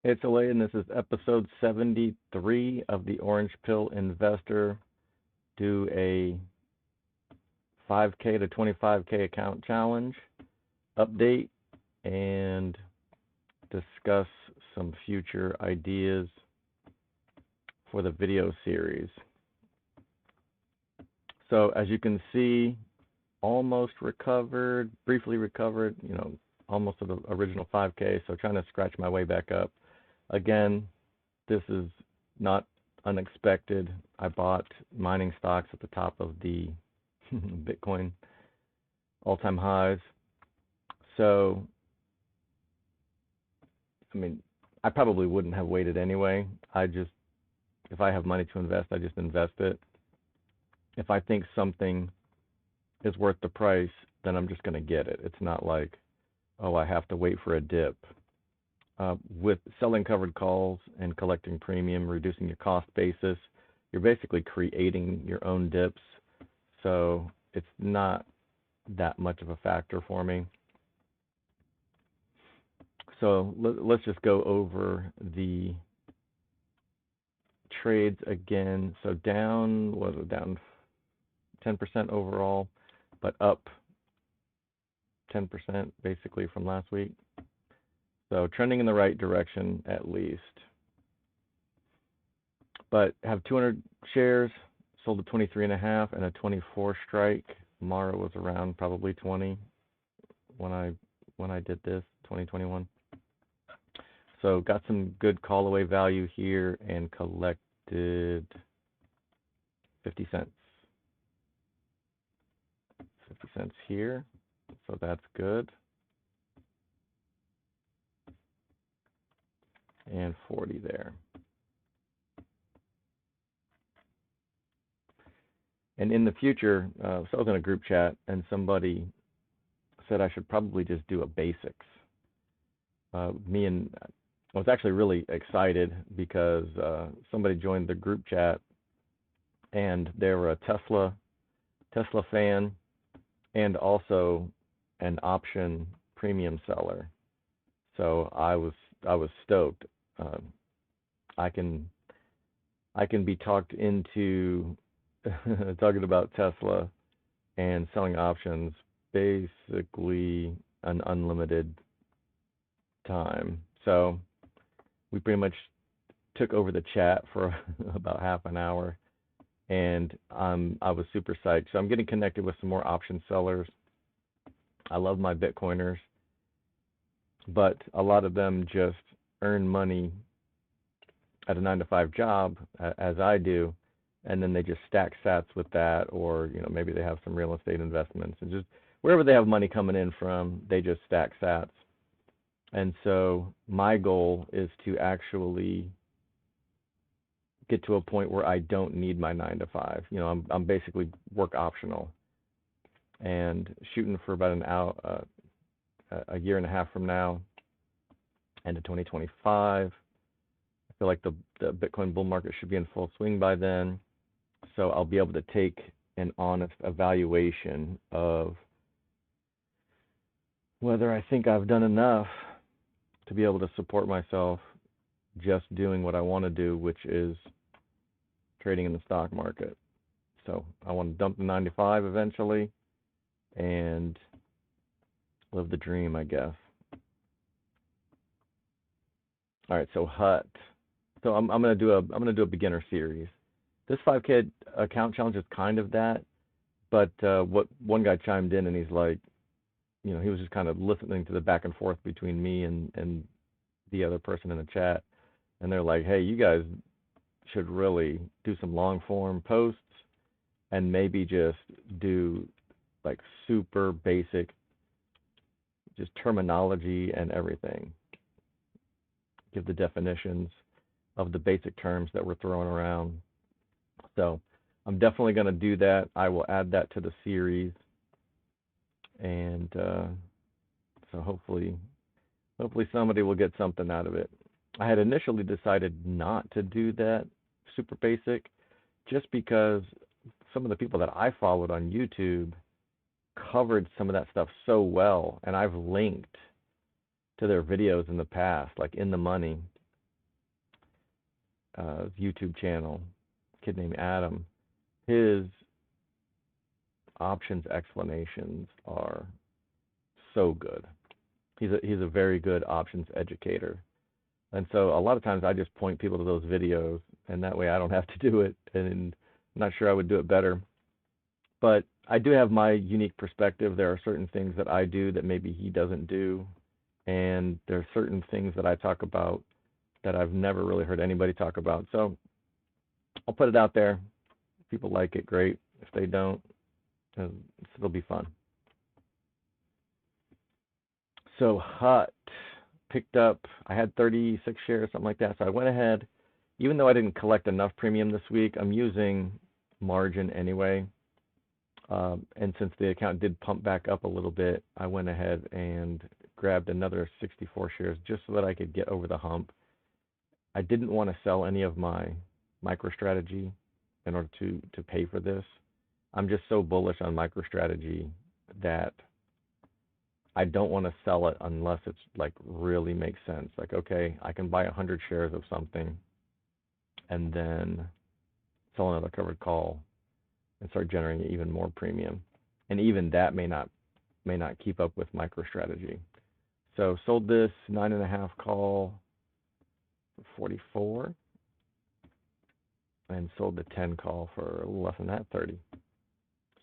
It's Elaine, and this is episode 73 of the Orange Pill Investor. Do a 5K to 25K account challenge update and discuss some future ideas for the video series. So as you can see, almost recovered, briefly recovered, almost to the original 5K, so trying to scratch my way back up. Again, this is not unexpected. I bought mining stocks at the top of the Bitcoin all-time highs. So, I probably wouldn't have waited anyway. If I have money to invest, I just invest it. If I think something is worth the price, then I'm just going to get it. It's not like, oh, I have to wait for a dip. With selling covered calls and collecting premium, reducing your cost basis, you're basically creating your own dips. So it's not that much of a factor for me. So let's just go over the trades again. So down 10% overall, but up 10% basically from last week. So trending in the right direction at least. But have 200 shares, sold at 23.5 and a 24 strike. Mara was around probably 20 when I did this, 2021. So got some good call away value here and collected 50 cents. 50 cents here, so that's good. And 40 there. And in the future, so I was in a group chat and somebody said I should probably just do a basics. I was actually really excited because somebody joined the group chat and they were a Tesla fan and also an option premium seller. So I was stoked. I can be talked into talking about Tesla and selling options basically an unlimited time. So we pretty much took over the chat for about half an hour, and I was super psyched. So I'm getting connected with some more option sellers. I love my Bitcoiners, but a lot of them just earn money at a 9-to-5 job, as I do, and then they just stack sats with that, or maybe they have some real estate investments, and just wherever they have money coming in from, they just stack sats. And so my goal is to actually get to a point where I don't need my 9-to-5. I'm basically work optional, and shooting for about a year and a half from now, end of 2025. I feel like the Bitcoin bull market should be in full swing by then. So I'll be able to take an honest evaluation of whether I think I've done enough to be able to support myself just doing what I want to do, which is trading in the stock market. So I want to dump the 9-to-5 eventually and live the dream, I guess. All right, so HUT. So I'm gonna do a beginner series. This 5K account challenge is kind of that, but what one guy chimed in and he's like, he was just kind of listening to the back and forth between me and the other person in the chat, and they're like, hey, you guys should really do some long form posts and maybe just do like super basic, just terminology and everything. Give the definitions of the basic terms that we're throwing around. So I'm definitely going to do that. I will add that to the series, and so hopefully somebody will get something out of it. I had initially decided not to do that super basic just because some of the people that I followed on YouTube covered some of that stuff so well, and I've linked to their videos in the past, like In the Money. YouTube channel, a kid named Adam. His options explanations are so good. He's a very good options educator. And so a lot of times I just point people to those videos, and that way I don't have to do it, and I'm not sure I would do it better. But I do have my unique perspective. There are certain things that I do that maybe he doesn't do, and there are certain things that I talk about that I've never really heard anybody talk about. So I'll put it out there. If people like it, great. If they don't, it'll be fun. So Hut picked up, I had 36 shares, something like that. So I went ahead, even though I didn't collect enough premium this week, I'm using margin anyway. And since the account did pump back up a little bit, I went ahead and grabbed another 64 shares just so that I could get over the hump. I didn't want to sell any of my MicroStrategy in order to pay for this. I'm just so bullish on MicroStrategy that I don't want to sell it unless it's like really makes sense. Like, okay, I can buy 100 shares of something and then sell another covered call and start generating even more premium. And even that may not keep up with MicroStrategy. So sold this 9.5 call for 44 and sold the 10 call for a little less than that, 30.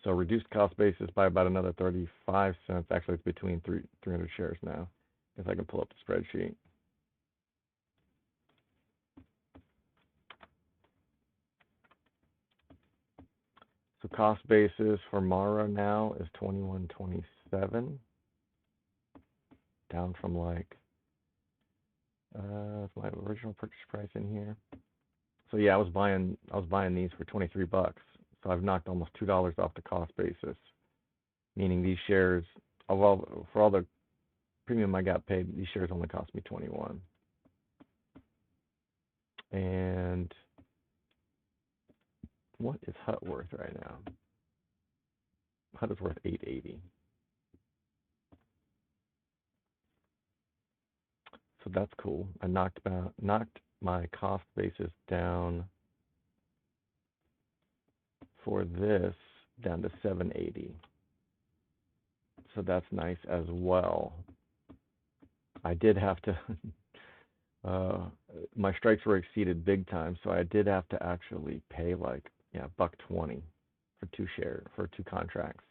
So reduced cost basis by about another 35 cents. Actually, it's between 300 shares now, if I can pull up the spreadsheet. So cost basis for Mara now is 21.27, down from like my original purchase price in here. So yeah, I was buying these for 23 bucks. So I've knocked almost $2 off the cost basis, meaning these shares, for all the premium I got paid, these shares only cost me 21. And what is Hut worth right now? Hut is worth 880. So that's cool. I knocked my cost basis down for this down to 780. So that's nice as well. I did have to my strikes were exceeded big time, so I did have to actually pay like $1.20 for two contracts.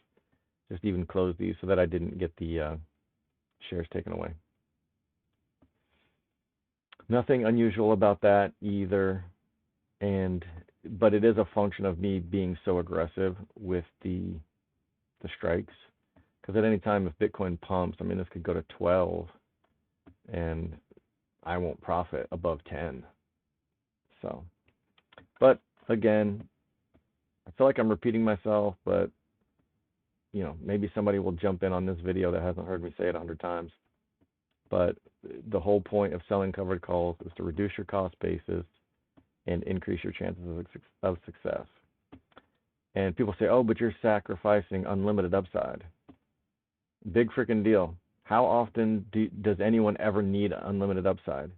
Just even close these so that I didn't get the shares taken away. Nothing unusual about that either, but it is a function of me being so aggressive with the strikes, because at any time if Bitcoin pumps, I mean, this could go to 12 and I won't profit above 10. So, but again, I feel like I'm repeating myself, but maybe somebody will jump in on this video that hasn't heard me say it 100 times. But the whole point of selling covered calls is to reduce your cost basis and increase your chances of success. And people say, oh, but you're sacrificing unlimited upside. Big freaking deal. How often does anyone ever need unlimited upside?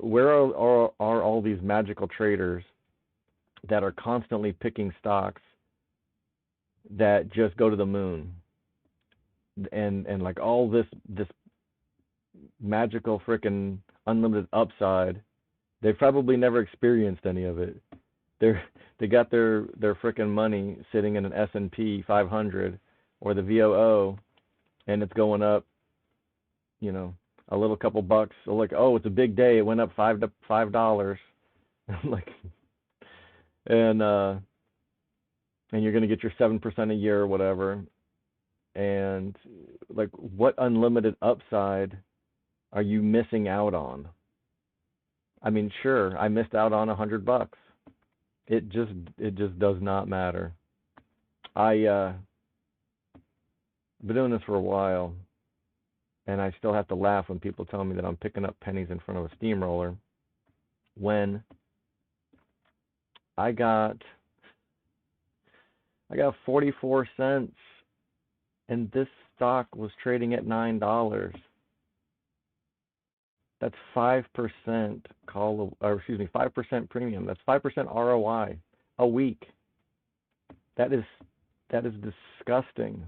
Where are all these magical traders that are constantly picking stocks that just go to the moon? And like all this magical freaking unlimited upside, they've probably never experienced any of it. They got their freaking money sitting in an S&P 500 or the VOO, and it's going up, a little couple bucks. So like, oh, it's a big day. It went up $5. Like, and you're gonna get your 7% a year or whatever. And like, what unlimited upside are you missing out on? I mean, sure, I missed out on $100. It just does not matter. I've been doing this for a while, and I still have to laugh when people tell me that I'm picking up pennies in front of a steamroller, when I got 44 cents, and this stock was trading at $9. That's 5% call, or excuse me, 5% premium. That's 5% ROI a week. That is disgusting.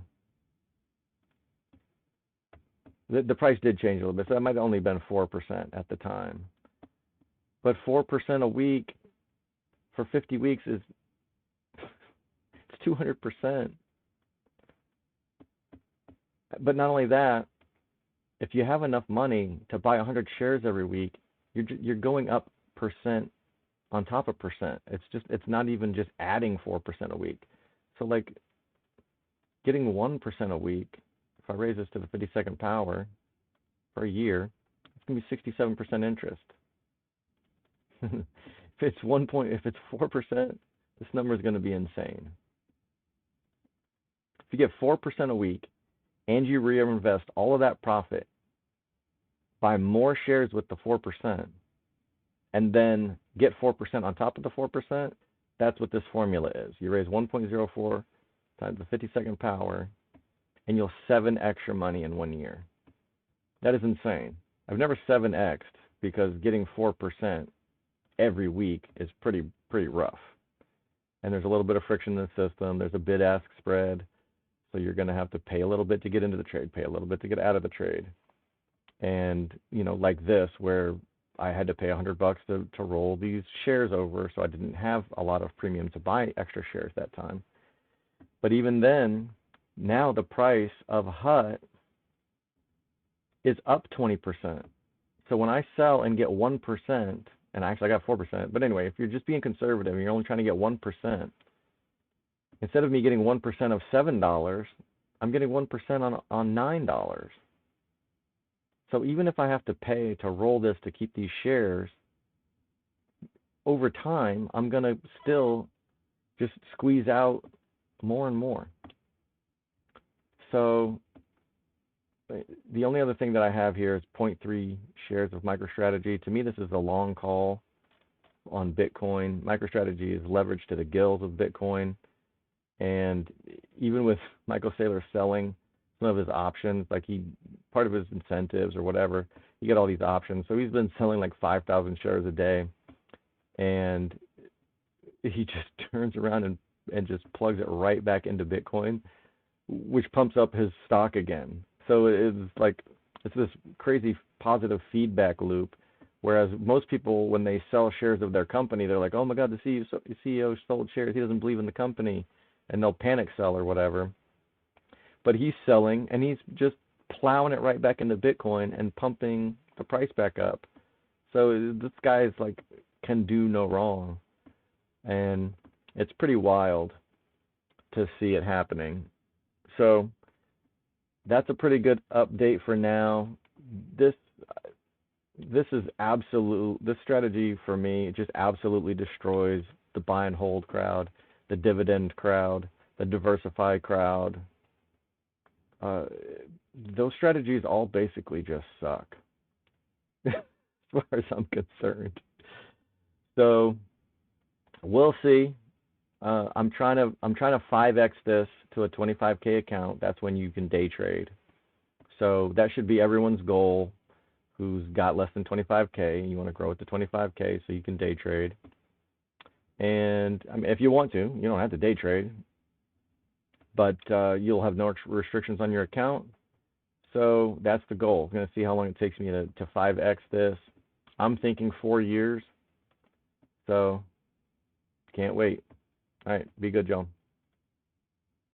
The price did change a little bit, so that might have only been 4% at the time. But 4% a week for 50 weeks is it's 200%. But not only that, if you have enough money to buy 100 shares every week, you're going up percent on top of percent. It's not even just adding 4% a week. So like getting 1% a week, if I raise this to the 52nd power for a year, it's gonna be 67% interest. If it's 4%, this number is gonna be insane. If you get 4% a week and you reinvest all of that profit, buy more shares with the 4%, and then get 4% on top of the 4%, that's what this formula is. You raise 1.04 times the 52nd power, and you'll 7x your money in 1 year. That is insane. I've never 7x'd because getting 4% every week is pretty rough. And there's a little bit of friction in the system. There's a bid-ask spread. So you're going to have to pay a little bit to get into the trade, pay a little bit to get out of the trade. And, you know, like this, where I had to pay $100 to roll these shares over, so I didn't have a lot of premium to buy extra shares that time. But even then, now the price of HUT is up 20%. So when I sell and get 1%, and actually I got 4%, but anyway, if you're just being conservative and you're only trying to get 1%, instead of me getting 1% of $7, I'm getting 1% on $9. So even if I have to pay to roll this to keep these shares, over time, I'm going to still just squeeze out more and more. So the only other thing that I have here is 0.3 shares of MicroStrategy. To me, this is a long call on Bitcoin. MicroStrategy is leveraged to the gills of Bitcoin. And even with Michael Saylor selling some of his options, like part of his incentives or whatever, you get all these options. So he's been selling like 5,000 shares a day, and he just turns around and just plugs it right back into Bitcoin, which pumps up his stock again. So it's this crazy positive feedback loop. Whereas most people, when they sell shares of their company, they're like, oh my God, the CEO sold shares. He doesn't believe in the company. And they'll panic sell or whatever. But he's selling, and he's just plowing it right back into Bitcoin and pumping the price back up. So this guy is like, can do no wrong. And it's pretty wild to see it happening. So that's a pretty good update for now. This is this strategy for me, it just absolutely destroys the buy and hold crowd, the dividend crowd, the diversify crowd. Those strategies all basically just suck, as far as I'm concerned. So we'll see. I'm trying to 5x this to a 25K account. That's when you can day trade. So that should be everyone's goal who's got less than 25K. You want to grow it to 25K so you can day trade. And I mean, if you want to, you don't have to day trade, but you'll have no restrictions on your account. So that's the goal. I'm going to see how long it takes me to 5x this. I'm thinking 4 years. So can't wait. All right, be good, John.